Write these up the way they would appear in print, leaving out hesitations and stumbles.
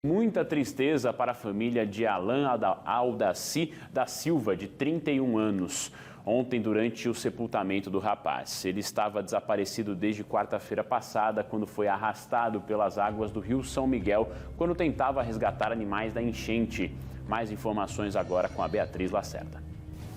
Muita tristeza para a família de Alan Aldaci da Silva, de 31 anos. Ontem, durante o sepultamento do rapaz, ele estava desaparecido desde quarta-feira passada, quando foi arrastado pelas águas do Rio São Miguel, quando tentava resgatar animais da enchente. Mais informações agora com a Beatriz Lacerda.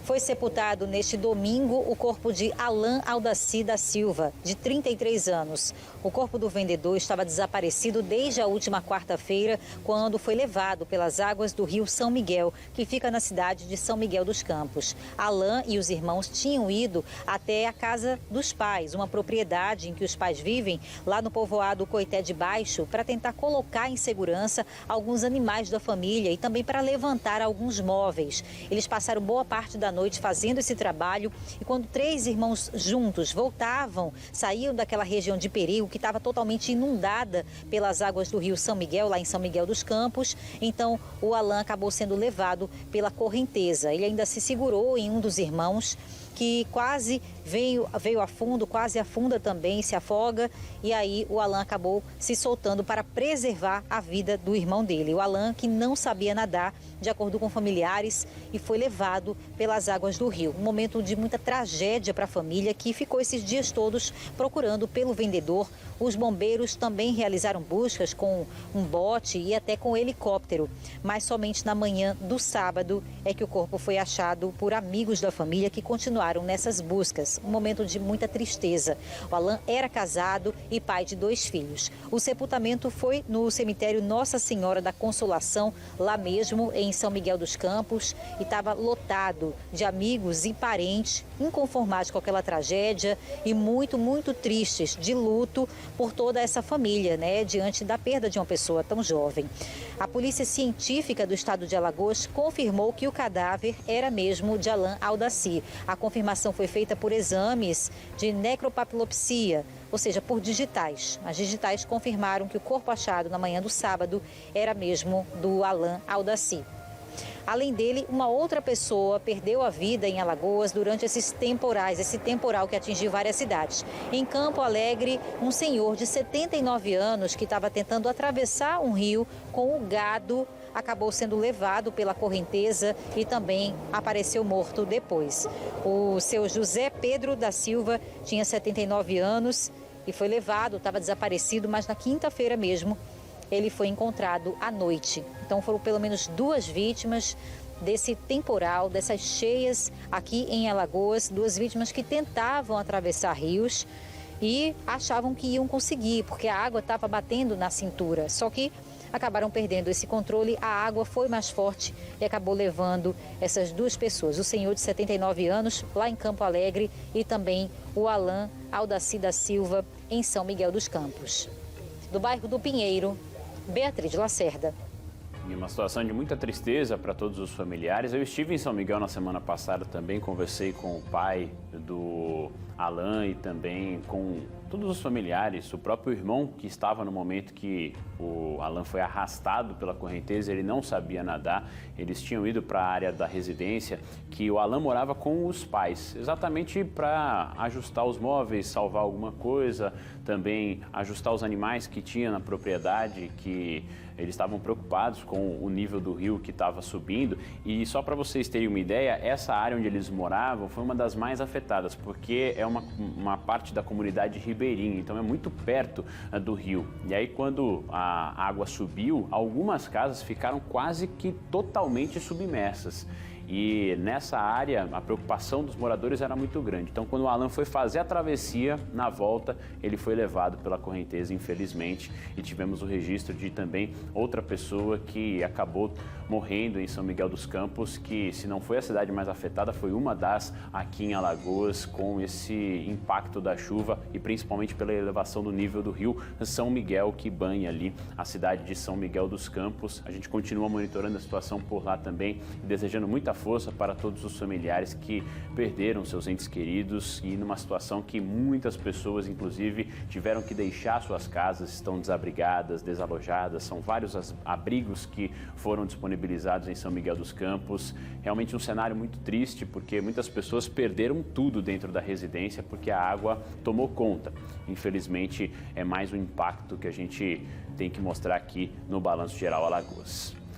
Foi sepultado neste domingo o corpo de Alan Aldaci da Silva, de 33 anos. O corpo do vendedor estava desaparecido desde a última quarta-feira, quando foi levado pelas águas do Rio São Miguel, que fica na cidade de São Miguel dos Campos. Alan e os irmãos tinham ido até a casa dos pais, uma propriedade em que os pais vivem, lá no povoado Coité de Baixo, para tentar colocar em segurança alguns animais da família e também para levantar alguns móveis. Eles passaram boa parte da noite fazendo esse trabalho e quando 3 irmãos juntos voltavam, saíam daquela região de perigo que estava totalmente inundada pelas águas do Rio São Miguel, lá em São Miguel dos Campos. Então o Alan acabou sendo levado pela correnteza. Ele ainda se segurou em um dos irmãos, que quase veio a fundo, quase afunda também, se afoga, e aí o Alan acabou se soltando para preservar a vida do irmão dele. O Alan, que não sabia nadar, de acordo com familiares, e foi levado pelas águas do rio. Um momento de muita tragédia para a família, que ficou esses dias todos procurando pelo vendedor. Os bombeiros também realizaram buscas com um bote e até com um helicóptero, mas somente na manhã do sábado é que o corpo foi achado por amigos da família que continuaram nessas buscas. Um momento de muita tristeza. O Alan era casado e pai de 2 filhos. O sepultamento foi no cemitério Nossa Senhora da Consolação, lá mesmo em São Miguel dos Campos, e estava lotado de amigos e parentes inconformados com aquela tragédia e muito tristes, de luto por toda essa família, né, diante da perda de uma pessoa tão jovem. A Polícia Científica do Estado de Alagoas confirmou que o cadáver era mesmo de Alan Aldaci. A confirmação foi feita por exames de necropapilopsia, ou seja, por digitais. As digitais confirmaram que o corpo achado na manhã do sábado era mesmo do Alan Aldaci. Além dele, uma outra pessoa perdeu a vida em Alagoas durante esses temporais, esse temporal que atingiu várias cidades. Em Campo Alegre, um senhor de 79 anos que estava tentando atravessar um rio com o gado acabou sendo levado pela correnteza e também apareceu morto depois. O seu José Pedro da Silva tinha 79 anos e foi levado, estava desaparecido, mas na quinta-feira mesmo ele foi encontrado à noite. Então foram pelo menos 2 vítimas desse temporal, dessas cheias aqui em Alagoas, 2 vítimas que tentavam atravessar rios e achavam que iam conseguir, porque a água estava batendo na cintura. Só que acabaram perdendo esse controle, a água foi mais forte e acabou levando essas 2 pessoas. O senhor de 79 anos, lá em Campo Alegre, e também o Alan Aldaci da Silva, em São Miguel dos Campos. Do bairro do Pinheiro, Beatriz Lacerda. E uma situação de muita tristeza para todos os familiares. Eu estive em São Miguel na semana passada também, conversei com o pai do Alan e também com todos os familiares, o próprio irmão que estava no momento que o Alan foi arrastado pela correnteza, ele não sabia nadar, eles tinham ido para a área da residência, que o Alan morava com os pais, exatamente para ajustar os móveis, salvar alguma coisa, também ajustar os animais que tinha na propriedade, que eles estavam preocupados com o nível do rio que estava subindo. E só para vocês terem uma ideia, essa área onde eles moravam foi uma das mais afetadas, porque é uma parte da comunidade ribeirinha, então é muito perto do rio. E aí quando a água subiu, algumas casas ficaram quase que totalmente submersas. E nessa área, a preocupação dos moradores era muito grande. Então, quando o Alan foi fazer a travessia, na volta, ele foi levado pela correnteza, infelizmente. E tivemos o registro de também outra pessoa que acabou morrendo em São Miguel dos Campos, que se não foi a cidade mais afetada, foi uma das aqui em Alagoas, com esse impacto da chuva e principalmente pela elevação do nível do rio São Miguel, que banha ali a cidade de São Miguel dos Campos. A gente continua monitorando a situação por lá também, desejando muita força para todos os familiares que perderam seus entes queridos e numa situação que muitas pessoas, inclusive, tiveram que deixar suas casas, estão desabrigadas, desalojadas. São vários abrigos que foram disponibilizados em São Miguel dos Campos. Realmente um cenário muito triste, porque muitas pessoas perderam tudo dentro da residência porque a água tomou conta. Infelizmente, é mais um impacto que a gente tem que mostrar aqui no Balanço Geral Alagoas.